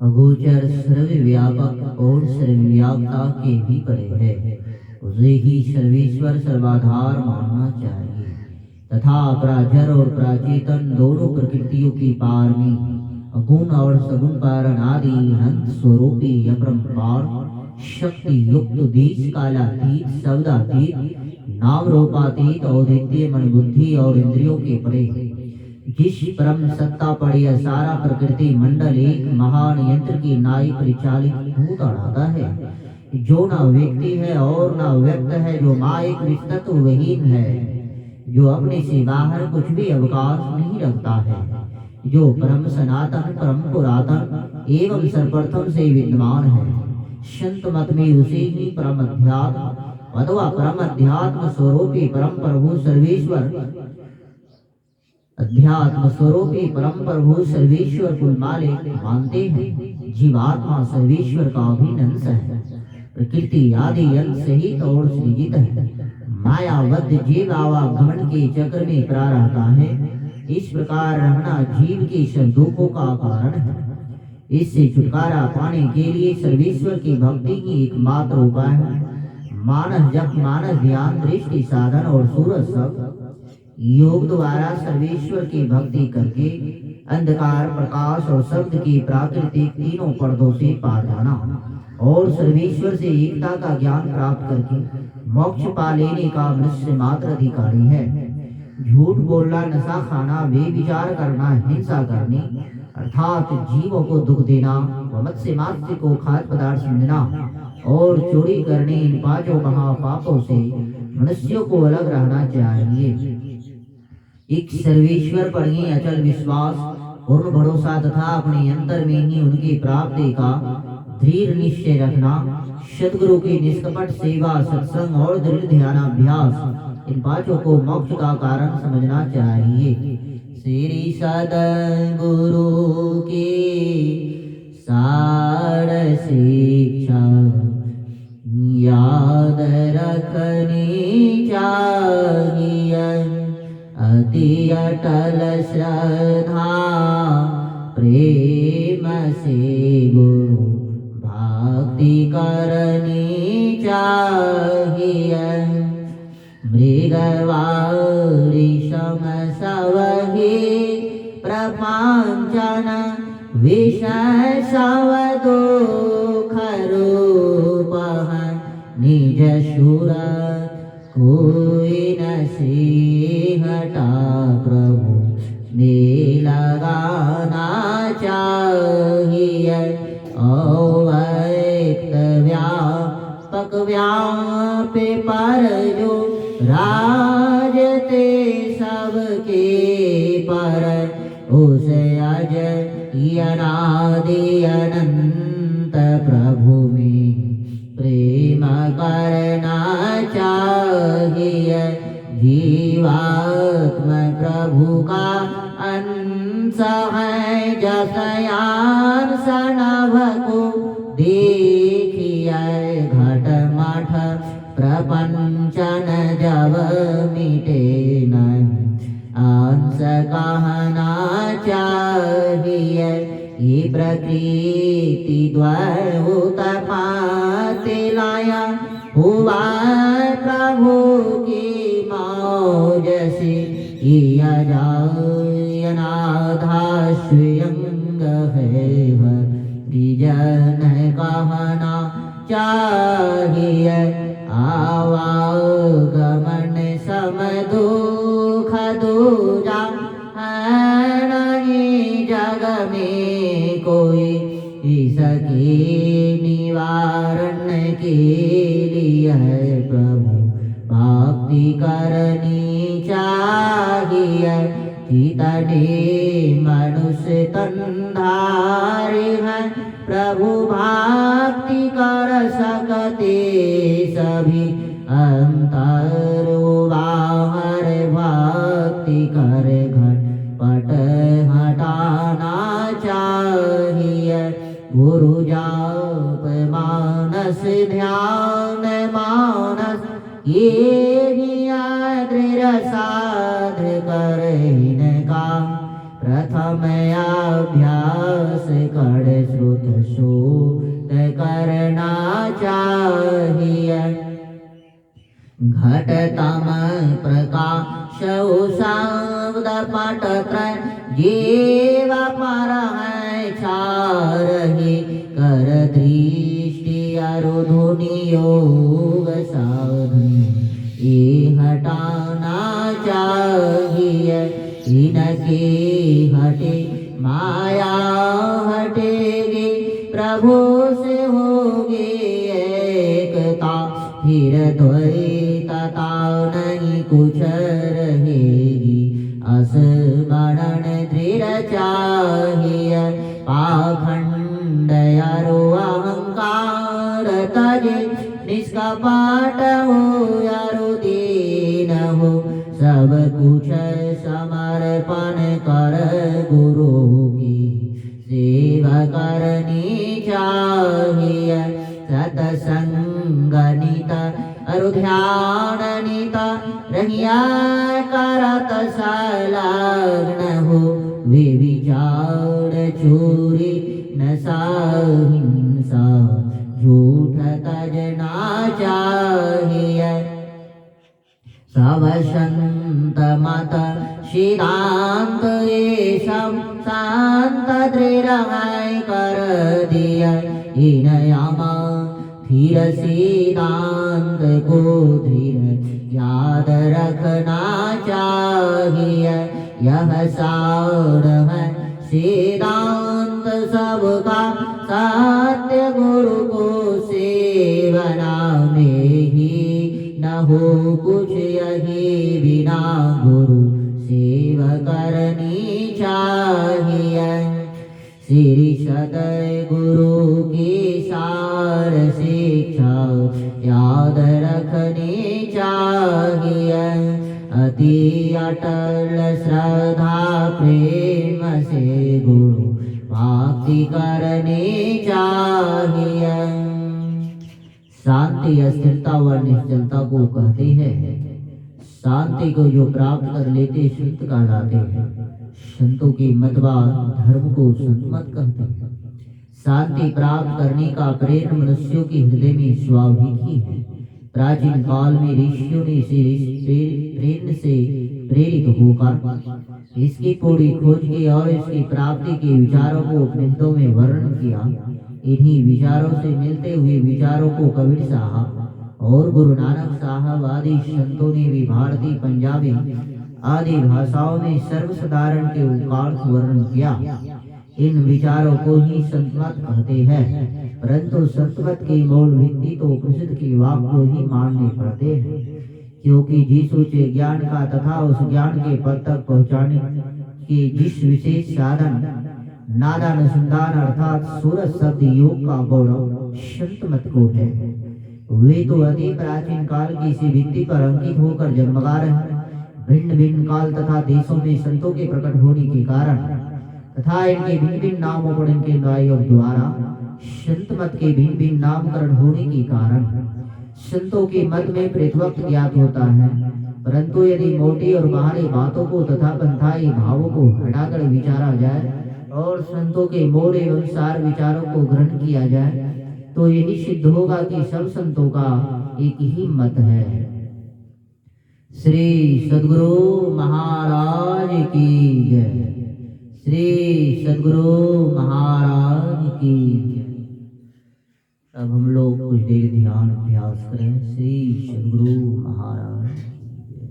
अगोचर सर्वव्यापक और सर्वव्यापकता के भी परे है, उसे ही सर्वेश्वर सर्वाधार मानना चाहिए तथा प्राजर और प्राचेतन दोनों प्रकृतियों की पारमी अगुण और सगुण पर अनादि अनंत स्वरूपी अपरंपार शक्ति युक्त देश कालातीत शब्दातीत नाम रूपातीत और द्वितीय मन बुद्धि और इंद्रियों के परे जिस परम सत्ता पर यह सारा प्रकृति मंडल एक महान यंत्र की नाई परिचालित भूत अड़ाता है, जो न व्यक्ति है और न व्यक्त है, जो माइक विस्तृत विहीन है, जो अपने से बाहर कुछ भी अवकाश नहीं रखता है, जो परम सनातन परम पुरातन एवं सर्वप्रथम से विद्यमान है। संत मत में उसे ही परम अध्यात्म अथवा परम अध्यात्म स्वरूपी परम प्रभु सर्वेश्वर अध्यात्म स्वरूपी परम प्रभु सर्वेश्वर कुल मालिक मानते हैं। जीवात्मा सर्वेश्वर का अभिन्न है, प्रकृति आदि अंत सहित और सृजित है। मायाबद्ध जीव आवागमन के चक्र में पड़ा रहता है। इस प्रकार रहना जीव के सब दुखों का कारण है। इससे छुटकारा पाने के लिए सर्वेश्वर की भक्ति की एकमात्र उपाय है मानस जप, मानस ध्यान, दृष्टि साधन और सूरज सब योग द्वारा सर्वेश्वर की भक्ति करके अंधकार, प्रकाश और शब्द की प्राकृतिक तीनों पर्दों से पार जाना और सर्वेश्वर से एकता का ज्ञान प्राप्त करके मोक्ष पा लेने का मनुष्य मात्र अधिकारी है। झूठ बोलना, नशा खाना, बेविचार करना, हिंसा करनी अर्थात जीवों को दुख देना, मत्स्य मात्स्य को खाद्य पदार्थ समझना और चोरी करने, इन पांचों महापापों से मनुष्यों को अलग रहना चाहिए। एक सर्वेश्वर पर ही अचल विश्वास, पूर्ण भरोसा तथा अपने अंतर में ही उनकी प्राप्ति का दृढ़ निश्चय रखना, सदगुरु की निष्कपट सेवा, सत्संग और दृढ़ ध्यानाभ्यास, इन पांचों को मोक्ष का कारण समझना चाहिए। श्री सद्गुरु की सार शिक्षा याद रखनी चाहिए। अति अटल श्रद्धा प्रेम से गुरु भक्ति करनी चाहिए। मृगवारी सम सवहि प्रपंचन विषय सव दुख रूप निज सुर कोई न से हटा प्रभु में लगाना चाहिए। अव्यक्त व्यापक व्यापे पर जो राजते सबके पर उसे अज अनादि अनंत प्रभु में प्रेम करना चाहिए। जीवात्मा प्रभु का अंश है, जसयान सनभ को देखिए घट मठ प्रपंचन जब मिटे नहीं अंश कहना चाहिए। ये प्रकृति द्वार उत्पात लाया हुआ प्रभु की मौज से अनाधा स्वयं है जन कहना चाहिए। आवागमन सम दुख दूजा है नहीं जग में कोई, इसके निवारण के लिए प्रभु भक्ति करनी चाहिए। चितने मनुष्य तंधारे हैं, प्रभु भक्ति कर सकते सभी अंतर बाहर भक्ति कर घट पट हटाना चाहिए। गुरु जाप मानस ध्यान मानस ये दृढ़ साध कर इनका प्रथम प्रथमयाभ्यास कर श्रुत शोध करना चाहिए। घटतम प्रकाश शब्द पट त्रय जीव पर है चारहि कर दृष्टि अरुधुनि योग साधन ये हटाना चाहिए। इनके हटे माया हटेगी प्रभु से होगी एकता फिर द्वैतता नहीं कुछ रहेगी। असमरण दृढ़ चाहिए पाखंड यारो अहंकार तजे निष्कपट हो यारो दीन हो सब कुछ समर्पण कर गुरु की सेवा करनी चाहिए। सतसंग नित अरु ध्यान नित रहिया करत संलग्न हो वे विचार चोरी नशा हिंसा झूठ तजना चाहिए। सब संत मत सिद्धांत ये सब शांत दृढ़ कर दिया। इन यामा फिर सिद्धांत को दृढ़ याद रखना चाहिए। यह सार है सिद्धांत सबका सत्य गुरु को सेवना में ही न हो कुछ यही बिना गुरु सेवा करनी चाहिए। श्री सदय गुरु की सार शिक्षा याद रखनी चाहिए। अति अटल श्रद्धा प्रेम से गुरु भक्ति करनी चाहिए। शांति अस्थिरता व निश्चलता को कहते हैं। शांति को जो प्राप्त कर लेते संत कहलाते हैं। संतों के मतवा धर्म को संत मत कहते हैं। शांति प्राप्त करने का प्रेरण मनुष्यों के हृदय में स्वाभाविक ही है। प्राचीन काल में ऋषियों ने प्रेरण से प्रेरित होकर इसकी पूरी खोज की और इसकी प्राप्ति के विचारों को उपनिषदों में वर्णन किया। इन्हीं विचारों से मिलते हुए विचारों को कबीर साहब और गुरु नानक साहब आदि संतों ने भी भारतीय पंजाबी आदि भाषाओं में सर्वसाधारण के उकार्थ वर्णन किया। इन विचारों को ही संतमत कहते हैं। परंतु संतमत की मूल भित्ति तो उपनिषद की वाक को ही मानने पड़ते हैं। क्योंकि जिस ऊंचे ज्ञान का तथा उस ज्ञान के पद तक पहुँचाने के जिस विशेष साधन नादानुसंधान अर्थात सूरज शब्द योग का गौरव संतमत को है। वे तो अति प्राचीन काल की इसी भित्ति पर अंकित होकर जन्मगा रहे। भिन्न भिन्न काल तथा देशों में संतों के प्रकट होने के कारण तथा इनके भिन्न भिन्न नामों पर इनके न्यायों द्वारा संत मत के भिन्न भिन्न नामकरण होने के कारण संतों के मत में प्रतिवक्त ज्ञात होता है। परंतु यदि मोटी और बाहरी बातों को तथा पंथाई भावों को हटाकर विचारा जाए और संतों के मूल एवं सार विचारों को ग्रहण किया जाए तो यही सिद्ध होगा कि सब संतों का एक ही मत है। श्री सद्गुरु महाराज की जय। श्री सद्गुरु महाराज की जय। अब हम लोग कुछ देर ध्यान अभ्यास करें। श्री सद्गुरु महाराज की जय।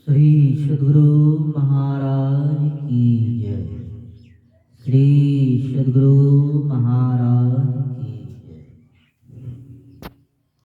श्री सद्गुरु महाराज की जय। श्री सद्गुरु महाराज